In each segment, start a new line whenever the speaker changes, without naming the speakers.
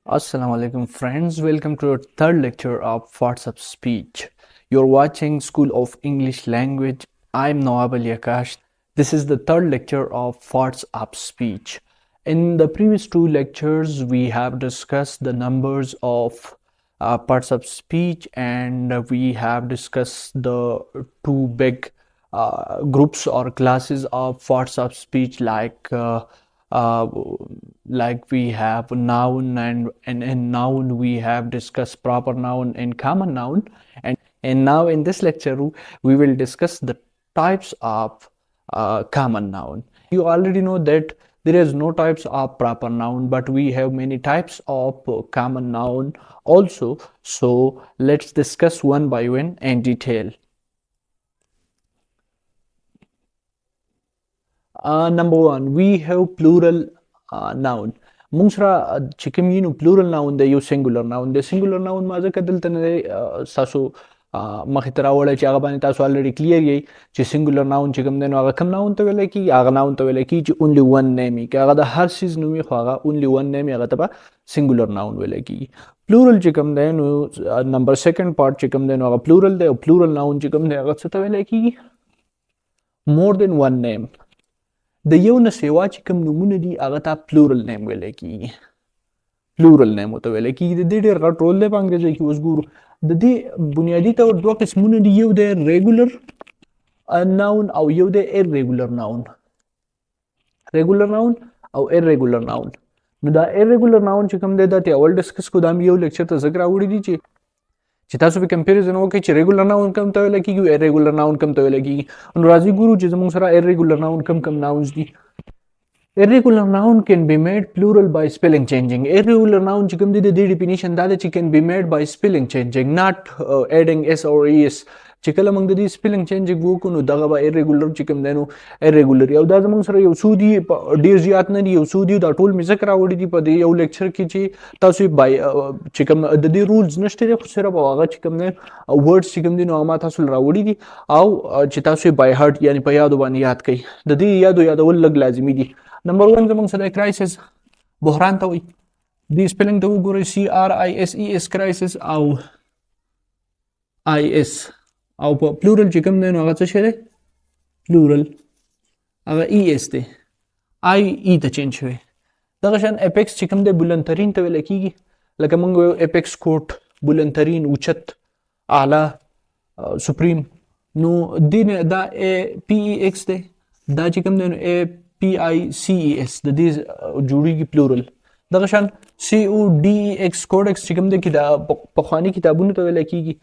Assalamu alaikum friends, welcome to our third lecture of Parts of Speech. You're watching School of English Language. I'm Nawab Ali Akash. This is the third lecture of Parts of Speech. In the previous two lectures, we have discussed the numbers of parts of speech, and we have discussed the two big groups or classes of parts of speech uh, like we have noun, and in noun we have discussed proper noun and common noun, and now in this lecture we will discuss the types of common noun. You already know that there is no types of proper noun, but we have many types of common noun also. So let's discuss one by one in detail. Number one, we have plural noun. Mungsra chikimino plural noun de singular noun. The singular noun maza kadal tane saso مخیترا وړه چې هغه باندې تاسو already clear یې چې singular noun چې کوم دی نو هغه کوم noun ته ویل کېږي هغه noun ته ویل کېږي چې only one name وي که هغه د هر څیز نوم وي خو هغه only one name هغه ته به singular noun ویل کېږي. plural چې کوم دی نو number second part چې کوم دی نو هغه plural دی او plural noun چې کوم دی هغه څه ته ویل کېږي more than one name. د یو نه سیوا چې کوم نومونه دي هغه ته plural name ویل کېږي. plural name ورته ویل کېږي. د دې ډېر غټ رول دی په انګریزي کې. اوس ګورو د دې بنیادي طور دوه قسمونه دي، یو دی regular noun او یو دی irregular noun. regular noun او irregular noun. نو دا irregular noun چې کوم دی دا ته اول ډسکس کو دا یو لیکچر ته ذکر راوړی دي چې تاسو به کمپیریزن وکړئ چې regular noun کوم ته ویل کېږي او irregular noun کوم ته ویل کېږي. نو راځي ګورو چې زموږ سره irregular noun کوم nouns دي. Irregular noun can be made plural by spelling changing. Irregular noun چې کوم دی د دې definition دا دی چې can be made by spelling changing, not adding s or es. چې کله موږ د دې spelling changing وکړو نو دغه به irregular چې کوم دی نو irregular یو دا زموږ سره یو څو دي ډېر زیات نه دي، یو څو دي دا ټول مې ذکر راوړي دي په دې یو لیکچر کې چې تاسو چې کوم د دې رولز نشته دي خو صرف هغه چې کوم دی ورډز چې کوم دي نو هغه ما تاسو راوړي دي او چې تاسو یې by heart یعنی په یادو باندې یاد کړئ. د دې یادول لږ لازمي دي. نمبر 1 زموږ سره کرایسس بحران ته وایي. دې سپیلنګ ته وګورئ CRISES کرایسس او IS او په پلورل چې کوم دی نو هغه څه شی دی پلورل هغه ES دی IE ته چینج شوی. دغه شان اپیکس چې کوم دی بلندترین ته ویل کېږي لکه موږ اپیکس کوټ بلندترین اوچت اعلی سپریم نو دې دا PEX دی دا چې کوم دی نو PICES د دې جوړیږي پلورل. دغه شان CODEX کوډکس چې کوم دی کې دا پخواني کتابونو ته ویل کېږي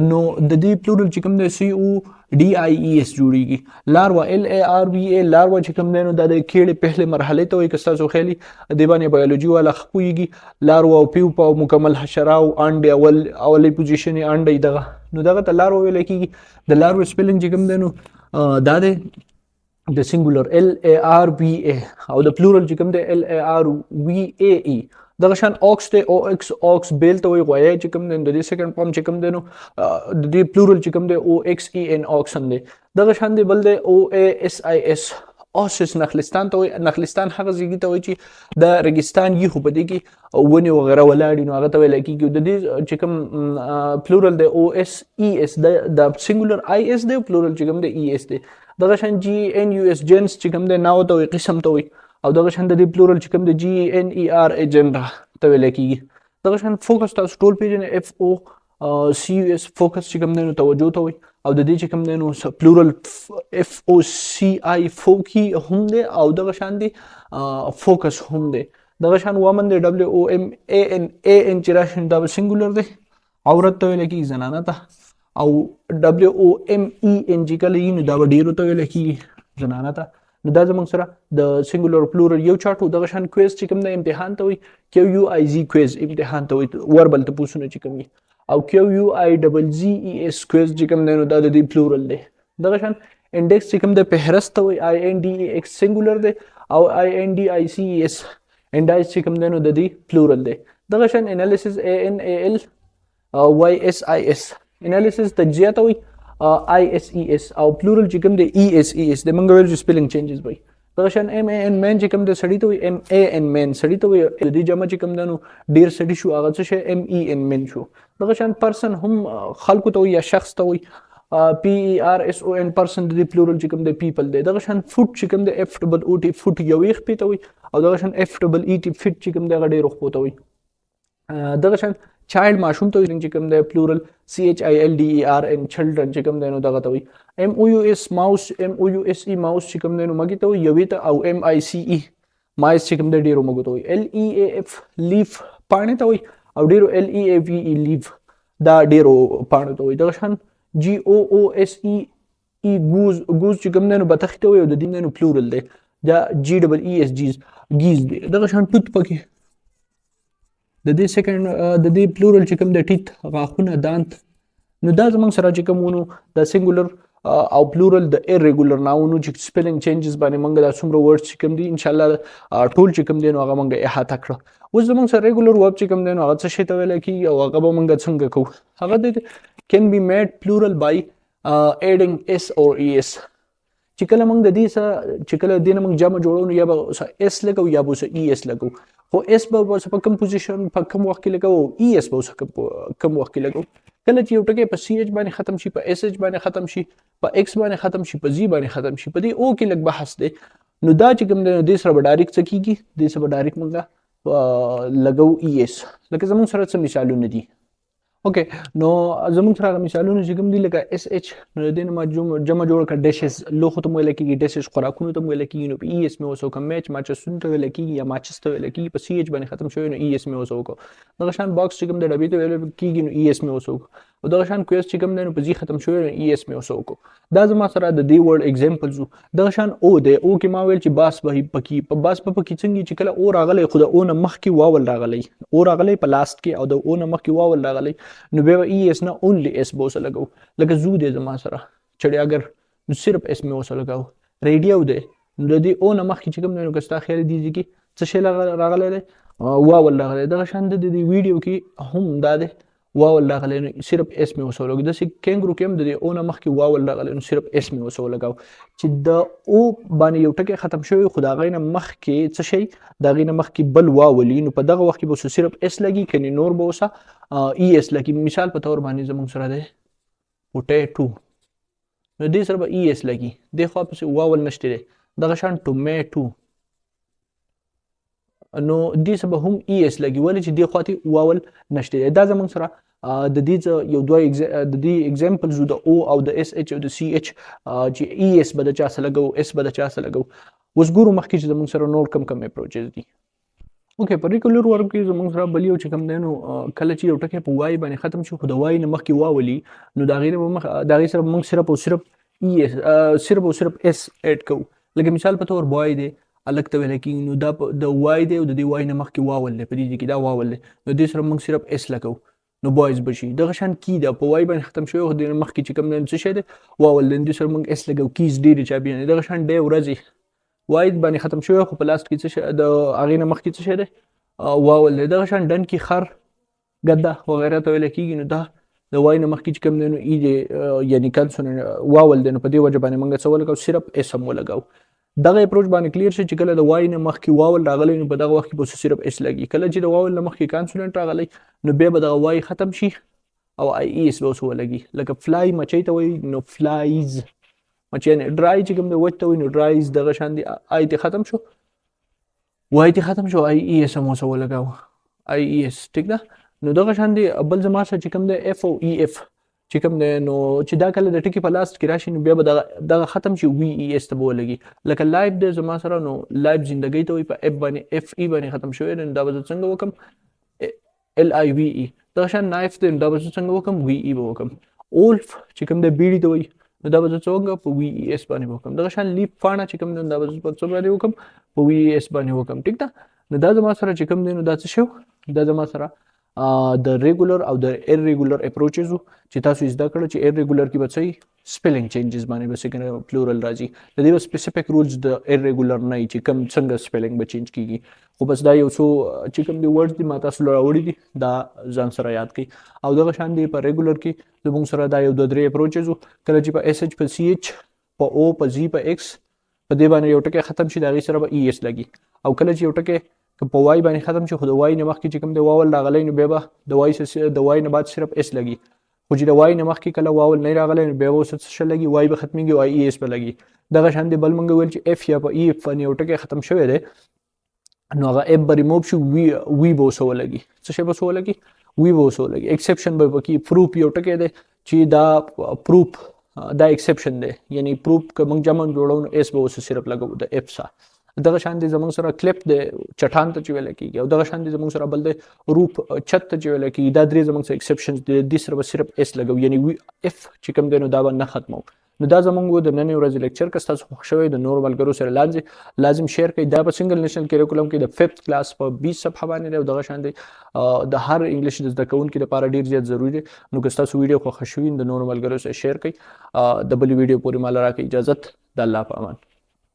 نو د دې پلورل چې کوم دی CODIES جوړیږي. لاروا LARVA لاروا چې کوم دی نو دا د کیړې پهلې مرحلې ته وایي که ستاسو خیالي دې باندې بایولوژي والا ښه پوهېږي. لاروا او پیوپا او مکمل حشره او انډې اولې پوزیشن یې انډی دغه نو دغه ته لاروا ویل کېږي. د لاروا سپیلنګ چې کوم دی نو دا دی د سنگولر LARVA او د پلورل چې کوم دی LARVAE. دغه شان اوکس دی OX اوکس بیل ته وایي غویی چې کوم دی د دې سیکنډ فارم چې کوم دی نو د دې پلورل چې کوم دی OXEN اوکسن دی. دغه شان دی بل دی OASIS اوسس نخلستان ته وایي. نخلستان هغه ځای ته وایي چې د ریګستان یي خو په دې کې ونې وغیره ولاړ نو هغه ته ویل کېږي. د دې چې کوم پلورل دی OSES د سنګولر IS دی پلورل چې کوم دی ES دی. دغه شان GNUS جنس چې کوم دی ناو ته وایي قسم ته وایي او دغه شان د دې پلورل چې کوم دی GNER ایجنډا ته ویل کېږي. دغه شان فوکس تاسو ټول پیژنئ FOCUS فوکس چې کوم دی نو توجه ته وایي او د دې چې کوم دی نو پلورل FOCI فوکي هم دی او دغه شان دی فوکس هم دی. دغه شان ومن دی WOMAN چې راشي دا سنګولر دی عورت ته ویل کېږي زنانه ته او WOMEN چې کله یي نو دا به ډېرو ته ویل کېږي زنانه ته. نو دا زموږ سره د سنګولر پلورل یو چارټ و. دغه شان کویز چې کوم دی امتحان ته وایي QUIZ کویز امتحان ته وایي وربل تپوسونه چې کوم وي او QUIZZES کویز چې کوم دی نو دا د دې پلورل دی. دغه شان انډیکس چې کوم دی فهرست ته وایي INDEX سنګولر دی او INDICES انډایس چې کوم دی نو د دې پلورل دی. دغه شان انالیسس ANALYSIS انالیسس تجزیه ته وایي ISES او پلورل چې کوم دی ESES د موږ ویل چې سپیلنګ چینجز وایي. دغه شان ام ای ان مین چې کوم د سړی ته وي ام ای ان مین سړی ته وي د دې جمع چې کوم د نو ډیر سړی شو هغه څه شي ام ای ان مین شو. دغه شان پرسن هم خلکو ته وي یا شخص ته وي پی ای آر اس او ان پرسن د پلورل چې کوم د پیپل دی. دغه شان فوټ چې کوم د اف ډبل او ټی فوټ یو یخ پیته وي او دغه شان اف ډبل ای ټی فټ چې کوم د غډې روخ پوته وي. دغه شان چایلډ ماشوم ته چې کوم د پلورل سی ایچ آی ال ډی ای آر ان چلډرن چې کوم د نو دغه ته وي. ام او یو اس ماوس ام او یو اس ای ماوس چې کوم د نو مګی ته وي یوې ته او ام آی سی ای مایس چې کوم د ډیرو مګو ته وي. ال ای ای اف لیف پاڼې ته وي او ډیرو ال ای ای وی ای لیف دا ډیرو پاڼې ته وي. دغه شان جی او او اس ای ای ګوز چې کوم د نو بطخ ته وي او د دې نو پلورل دی دا جی ډبل ای اس جیز گیز دی. دغه شان ټوت پکې د دې سیکنډ د دې پلورل چې کوم د ټیت غاښونه دانت نو دا زمونږ سره چې کوم ونو د سنګولر او پلورل د irregular noun چې سپیلینګ چینجز باندې موږ دا څومره ورډز چې کوم دي ان شاء الله ټول چې کوم دي نو هغه موږ احاطه کړو. اوس زمونږ سره ریګولر ورب چې کوم دي نو هغه څه شی ته ویل کیږي او هغه به موږ څنګه کوو. هغه د can be made plural by adding s or es. چې کله موږ د دې سره چې کله د دې موږ جمع جوړو یا به اس لګو یا به es لګو خو اس به په کوم پوزیشن په کوم وخت کې لګو es به کوم وخت کې لګو. کله چې یو ټکی په سی ایچ باندې ختم شي په اس ایچ باندې ختم شي په ایکس باندې ختم شي په زی باندې ختم شي په دې او کې لږ بحث دی. نو دا چې کوم د سره به ډایرکټ څه کیږي د سره به ډایرکټ موږ لګو ای اس لکه زموږ سره څه مثالونه دي. اوکې نو زموږ سره مثالونه چې کوم دي لکه اس ایچ نو د دې ما جمع جوړ کړ ډیشز لوخو ته ویل کیږي ډیشز خوراکونو ته ویل کیږي نو په ای اس مې وسو کوم میچ ماچسون ته ویل کیږي یا ماچس ته ویل کیږي په سی ایچ باندې ختم شوی نو ای اس مې وسو کو. دغه شان باکس چې کوم د ډبې ته ویل کیږي نو ای اس مې وسو او دغه شان کویس چې کوم دی نو په زی ختم شوی نو ای اس مې وسو کو. دا زما سره د دې ورډ اگزامپلز وو. دغه شان او دی او کې ما ویل چې باس به پکې په باس په پکې څنګه چې کله او راغلی خو د او نه مخکې واول راغلی او راغلی په لاست کې او د او نه مخکې واول راغلی نو بیا ای اس نه اونلی اس به وسه لګو لکه زو دی زما سره چړی اگر نو صرف اس مې وسه لګاو ریډیو دی نو د دې او نه مخکې چې کوم دی نو که ستا خیال دی چې څه شی راغلی دی واول راغلی. دغه شان د دې ویډیو کې هم دا دی واول راغلی نو صرف اس مې وسو لګو. داسې کینګرو کې هم د دې او نه مخکې واول راغلی نو صرف اس مې وسو لګاو چې د او باندې یو ټکی ختم شوی خو د هغې نه مخکې څه شی د هغې نه مخکې بل واولي نو په دغه وخت کې به وسو صرف اس لګي کنې نور به وسه ای اس لګي. مثال په طور باندې زموږ سره دی پوټیټو نو دې سره به ای اس لګي دې خوا پسې واول نشته دی. دغه شان ټومیټو نو دې سره به هم ای اس لګي ولې چې دې خواته واول نشته دی. دا زموږ سره د دې یو دوه د دې اگزامپلز د او او د اس ایچ او د سی ایچ چې ای اس به د چا سره لګو اس به د چا سره لګو. اوس ګورو مخکې چې زموږ سره نور کم اپروچز دي. اوکې په ریګولر ورب کې زموږ سره بل یو چې کوم دی نو کله چې یو ټکی په وای باندې ختم شي خو د وای نه مخکې واولي نو د هغې سره موږ صرف او صرف ای اس صرف او صرف اس ایډ کوو. لکه مثال په طور بوای دی الګ ته ویل کېږي نو دا د وای دی او د دې وای نه مخکې واول دی په دې کې دا واول دی نو دې سره موږ صرف اس لګو نو بوایز بشي. دغه شان کی دا په وای باندې ختم شوی خو د مخکې چې کوم دی څه شی دی واول دی دې سره موږ اس لګو کیز ډېرې چا بیانې. دغه شان ډی ورځې وای باندې ختم شوی خو په لاست کې څه شی د هغې نه مخکې څه شی دی واول دی. دغه شان ډن کې خر ګده وغیره ته ویل کېږي نو دا د وای نه مخکې چې کوم دی نو ای دی یعنی کنسوننټ واول دی نو په دې وجه باندې موږ څه ولګو صرف اس هم ولګو. دغه اپروچ باندې کلیر شي چې کله د وای نه مخکې واول راغلی نو په دغه وخت کې به صرف اس لګي. کله چې د واول نه مخکې کانسوننټ راغلی نو بیا به دغه وای ختم شي او ای اس به اوس ولګي. لکه فلای مچۍ ته وایي نو فلایز مچۍ یعنې ډرای چې کوم دی وچ ته وایي نو ډرایز. دغه شان دی آی ته ختم شو وای ته ختم شو آی ای اس هم اوس ولګاو آی ای اس ټیک ده. نو دغه شان دی بل زما سره چې کوم دی اف او ای اف چې کوم دی نو چې دا کله د ټکي په لاست کې راشي نو بیا به دغه ختم شي وی ای اس ته به ولګي. لکه لایف دی زما سره نو لایف زندګۍ ته وایي په اف باندې اف ای باندې ختم شوی نو دا به زه څنګه وکړم ال آی وی ای. دغه شان نایف دی نو دا به زه څنګه وکړم وی ای به وکړم. اولف چې کوم دی بیړي ته وایي نو دا به زه څنګه په وی ای اس باندې وکړم. دغه شان لیپ پاڼه چې کوم دی دا به زه په څه باندې وکړم په وی ای اس باندې وکړم. ټیک ده. نو دا زما سره چې کوم دی نو دا څه شو دا زما سره د ریګولر او د irregular اپروچز چې تاسو یې زده کړل چې irregular کې به څه سپیلینګ چینجز باندې به څنګه پلورل راځي. د دې به سپیسیفیک رولز د irregular نه چې کوم څنګه سپیلینګ به چینج کیږي. خو بس دا یو څو چې کوم دی ورډز دي ما تاسو راوړي دي دا ځان سره یاد کړئ. او دغه شان دی په ریګولر کې زموږ سره دا یو دوه درې اپروچز کله چې په اس ایچ په سی ایچ په او په زی په ایکس په دې باندې یو ټکی ختم شي د هغې سره به ای اس لګي او کله چې یو ټکی که په وای باندې ختم شي خو د وای نه مخکې چې کوم دی واول راغلی نو بیا به د وای نه بعد صرف اس لګي خو چې د وای نه مخکې کله واول نه راغلی نو بیا به اوس څه لګي وای به ختمیږي او ای اس به لګي دغه شان دی بل موږ ویل چې اف یا په ای باندې یو ټکی ختم شوی دی نو هغه اف به ریموو شي وی به اوس ولګي څه شی به اوس ولګي وی به اوس ولګي ایکسپشن به پکې پروف یو ټکی دی چې دا پروف دا ایکسپشن دی یعنی پروف که موږ جمع جوړو نو اس به اوس صرف لګو د اف سره دغه شان دي زموږ سره کلیپ د چټان ته چې ویل کېږي او دغه شان دي زموږ سره بل د روپ چت ته چې ویل کېږي دا درې زموږ سره ایکسپشنز دي دې سره به صرف اس لګو یعنی اف چې کوم دی نو دا به نه ختمو نو دا زموږ د نن ورځې لیکچر که ستاسو خوښ شوی د نورو ملګرو سره لازم شیر کړئ دا په سنګل نیشنل کریکولم کې د 5th کلاس په 20 صفحه باندې دی او دغه شان دی د هر انګلیش د زده کوونکي لپاره ډیر زیات ضروری دی نو که ستاسو ویډیو خوښ شوی د نورو ملګرو سره شیر کړئ د بل ویډیو پورې مال راکړئ اجازه د الله په امان